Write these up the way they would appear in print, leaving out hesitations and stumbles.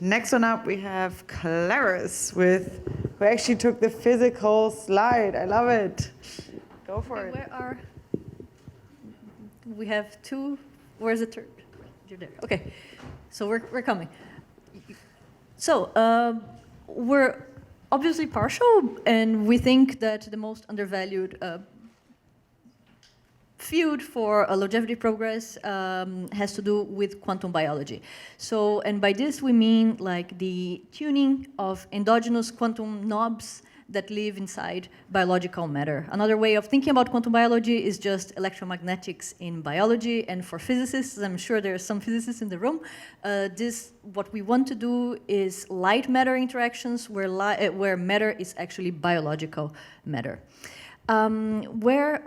Next one up, we have Clarice who actually took the physical slide. I love it. Go for it. We have two, where's the third? You're there, okay. So we're coming. So we're obviously partial, and we think that the most undervalued field for longevity progress has to do with quantum biology. So, and by this we mean like the tuning of endogenous quantum knobs that live inside biological matter. Another way of thinking about quantum biology is just electromagnetics in biology, and for physicists, I'm sure there are some physicists in the room, what we want to do is light matter interactions where matter is actually biological matter. Where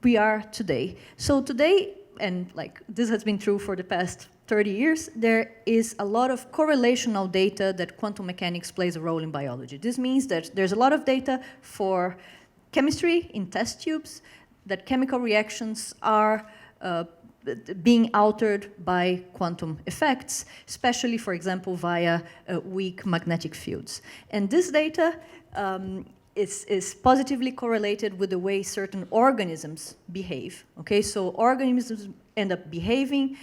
we are today. So today, and like this has been true for the past 30 years, there is a lot of correlational data that quantum mechanics plays a role in biology. This means that there's a lot of data for chemistry in test tubes, that chemical reactions are being altered by quantum effects, especially, for example, via weak magnetic fields. And this data is positively correlated with the way certain organisms behave. Okay, so organisms end up behaving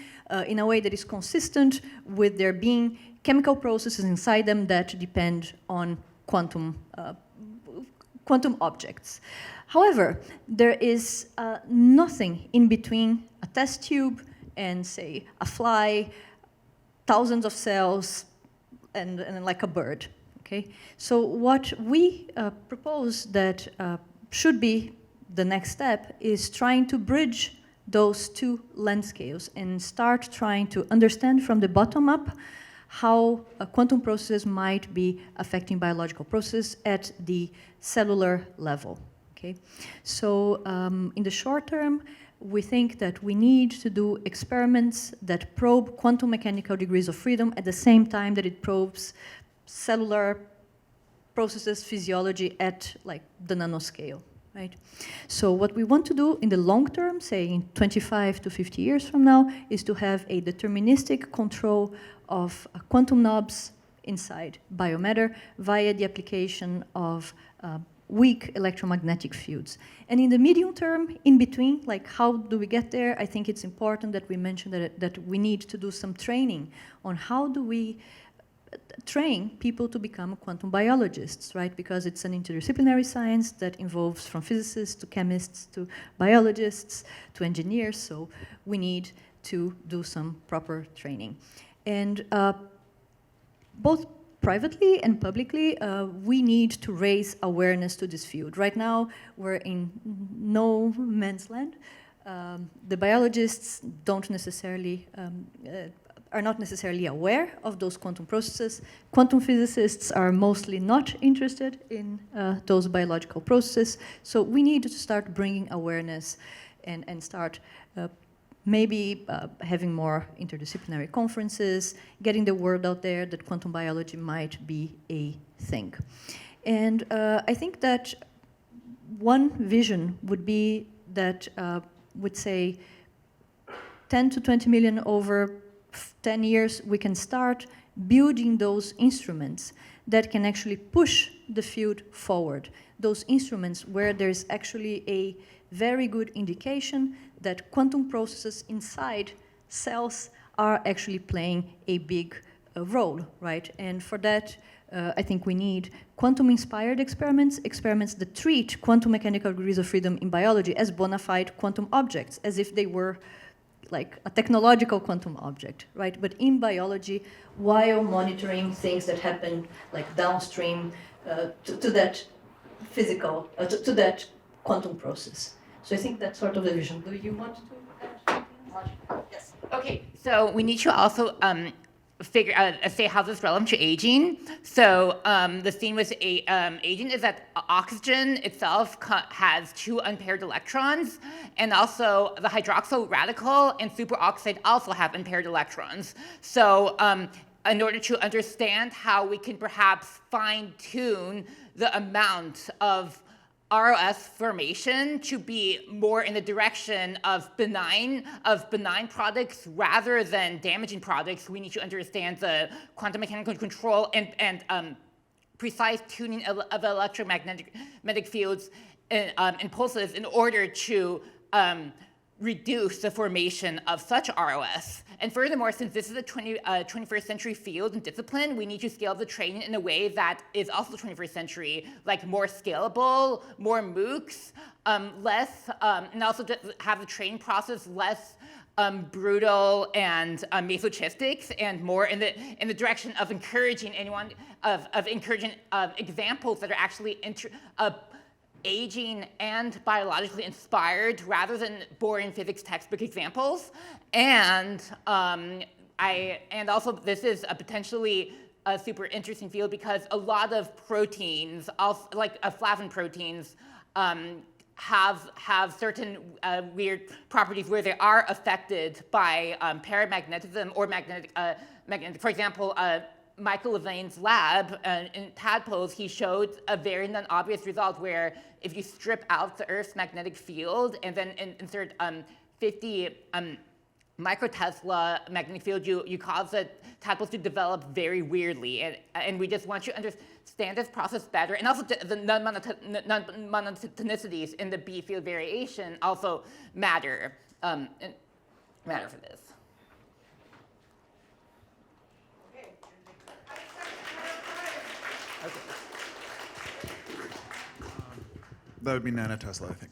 in a way that is consistent with there being chemical processes inside them that depend on quantum objects. However, there is nothing in between a test tube and, say, a fly, thousands of cells, and like a bird. Okay? So what we propose that should be the next step is trying to bridge those two landscapes and start trying to understand from the bottom up how quantum processes might be affecting biological processes at the cellular level. Okay? So in the short term, we think that we need to do experiments that probe quantum mechanical degrees of freedom at the same time that it probes cellular processes, physiology at like the nanoscale, right? So what we want to do in the long term, say in 25 to 50 years from now, is to have a deterministic control of quantum knobs inside biomatter via the application of weak electromagnetic fields. And in the medium term, in between, like how do we get there? I think it's important that we mention that we need to do some training on how do we train people to become quantum biologists, right? Because it's an interdisciplinary science that involves from physicists to chemists to biologists to engineers, so we need to do some proper training. And both privately and publicly, we need to raise awareness to this field. Right now, we're in no man's land. The biologists don't necessarily are not necessarily aware of those quantum processes. Quantum physicists are mostly not interested in those biological processes. So we need to start bringing awareness and start maybe having more interdisciplinary conferences, getting the word out there that quantum biology might be a thing. And I think that one vision would be that would say 10 to 20 million over 10 years, we can start building those instruments that can actually push the field forward. Those instruments where there's actually a very good indication that quantum processes inside cells are actually playing a big role, right? And for that, I think we need quantum-inspired experiments, experiments that treat quantum mechanical degrees of freedom in biology as bona fide quantum objects, as if they were like a technological quantum object, right? But in biology, while monitoring things that happen like downstream to that physical, to that quantum process. So I think that's sort of the vision. Do you want to add something? Yes. Okay, so we need to also say how this is relevant to aging. So the theme with aging is that oxygen itself has two unpaired electrons, and also the hydroxyl radical and superoxide also have unpaired electrons. So in order to understand how we can perhaps fine-tune the amount of ROS formation to be more in the direction of benign products rather than damaging products. We need to understand the quantum mechanical control and precise tuning of electromagnetic fields and impulses in order to reduce the formation of such ROS. And furthermore, since this is a 21st century field and discipline, we need to scale the training in a way that is also 21st century, like more scalable, more MOOCs, less, and also to have the training process less brutal and masochistic, and more in the direction of encouraging anyone, of encouraging examples that are actually aging and biologically inspired rather than boring physics textbook examples. And also this is a potentially a super interesting field because a lot of proteins, also, like flavin proteins, have certain weird properties where they are affected by paramagnetism or magnetic. For example, Michael Levine's lab in tadpoles, he showed a very non-obvious result where if you strip out the Earth's magnetic field and then insert 50 microtesla magnetic field, you cause the tadpoles to develop very weirdly. And we just want you to understand this process better. And also the non-monotonicities in the B field variation also matter for this. That would be nanotesla, I think.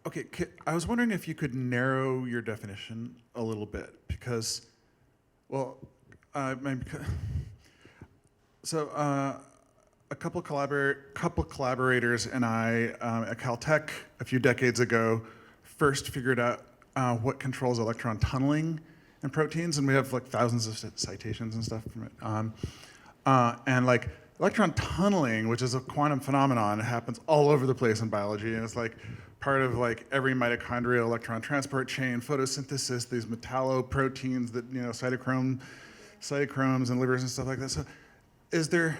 Okay, I was wondering if you could narrow your definition a little bit because, well, a couple collaborators and I at Caltech a few decades ago first figured out what controls electron tunneling in proteins, and we have like thousands of citations and stuff from it. And like electron tunneling, which is a quantum phenomenon, it happens all over the place in biology, and it's like part of like every mitochondrial electron transport chain, photosynthesis, these metalloproteins that, you know, cytochromes and livers and stuff like that. So is there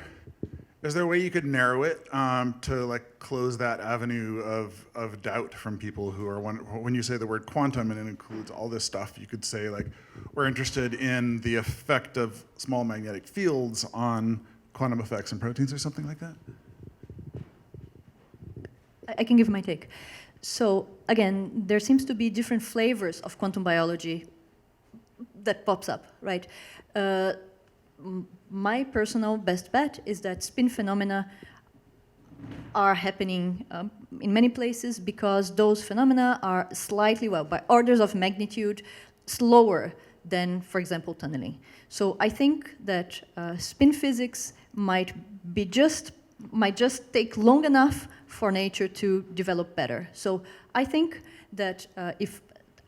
a way you could narrow it to like close that avenue of doubt from people who are, when you say the word quantum and it includes all this stuff, you could say like, we're interested in the effect of small magnetic fields on quantum effects in proteins or something like that? I can give my take. So again, there seems to be different flavors of quantum biology that pops up, right? My personal best bet is that spin phenomena are happening in many places because those phenomena are slightly, well, by orders of magnitude, slower than, for example, tunneling. So I think that spin physics might just take long enough for nature to develop better. So I think that if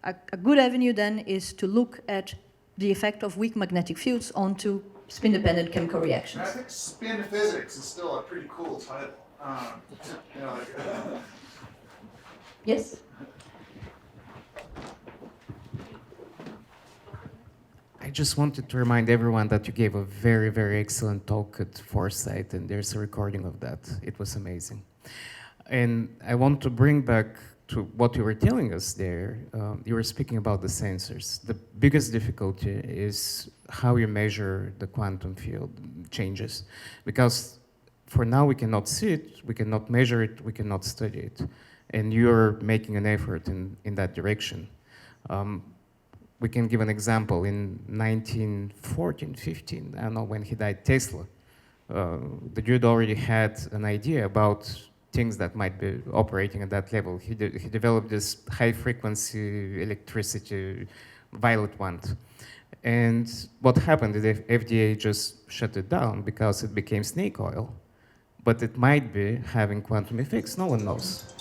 a good avenue then is to look at the effect of weak magnetic fields onto spin-dependent chemical reactions. I think spin physics is still a pretty cool title. You know, like, Yes? I just wanted to remind everyone that you gave a very, very excellent talk at Foresight, and there's a recording of that. It was amazing. And I want to bring back to what you were telling us there. You were speaking about the sensors. The biggest difficulty is how you measure the quantum field changes. Because for now, we cannot see it, we cannot measure it, we cannot study it. And you're making an effort in that direction. We can give an example. In 1914, 15, I don't know when he died, Tesla, the dude already had an idea about things that might be operating at that level. He developed this high-frequency electricity violet wand. And what happened is the FDA just shut it down because it became snake oil. But it might be having quantum effects, no one knows.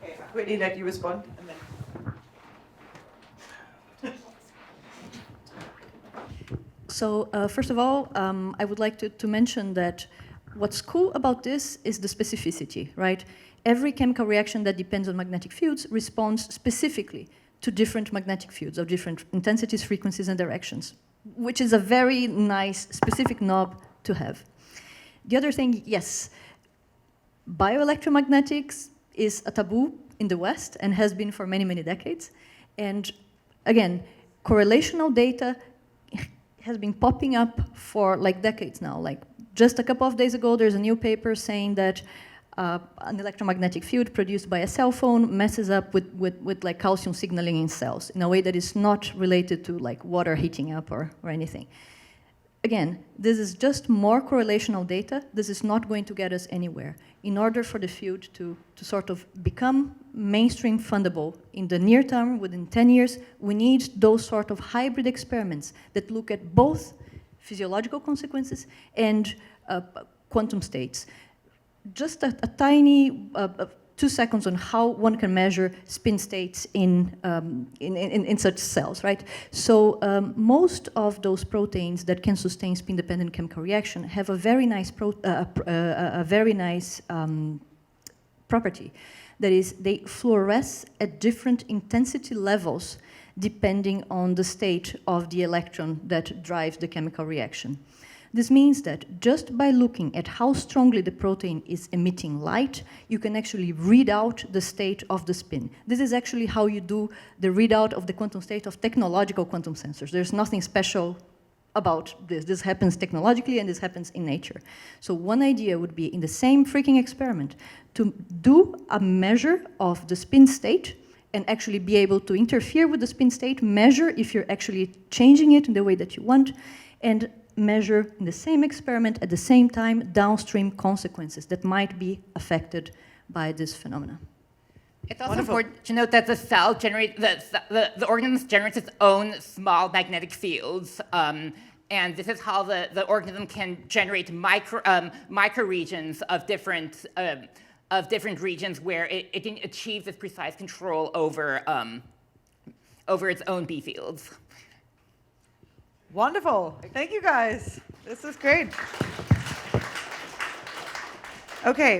Okay, I'll quickly let you respond. And then... So first of all, I would like to mention that what's cool about this is the specificity, right? Every chemical reaction that depends on magnetic fields responds specifically to different magnetic fields of different intensities, frequencies, and directions, which is a very nice specific knob to have. The other thing, yes, bioelectromagnetics is a taboo in the West and has been for many, many decades. And again, correlational data has been popping up for like decades now. Like just a couple of days ago, there's a new paper saying that an electromagnetic field produced by a cell phone messes up with like calcium signaling in cells in a way that is not related to like water heating up or anything. Again, this is just more correlational data. This is not going to get us anywhere. In order for the field to sort of become mainstream fundable in the near term, within 10 years, we need those sort of hybrid experiments that look at both physiological consequences and quantum states. Just a tiny 2 seconds on how one can measure spin states in such cells, right? So most of those proteins that can sustain spin-dependent chemical reaction have a very nice, property. That is, they fluoresce at different intensity levels depending on the state of the electron that drives the chemical reaction. This means that just by looking at how strongly the protein is emitting light, you can actually read out the state of the spin. This is actually how you do the readout of the quantum state of technological quantum sensors. There's nothing special about this. This happens technologically and this happens in nature. So one idea would be in the same freaking experiment to do a measure of the spin state and actually be able to interfere with the spin state, measure if you're actually changing it in the way that you want, and measure in the same experiment at the same time downstream consequences that might be affected by this phenomena. It's also important to note that the cell the organism generates its own small magnetic fields, and this is how the organism can generate micro regions of different regions where it can achieve this precise control over its own B fields. Wonderful. Thank you, guys. This is great. Okay,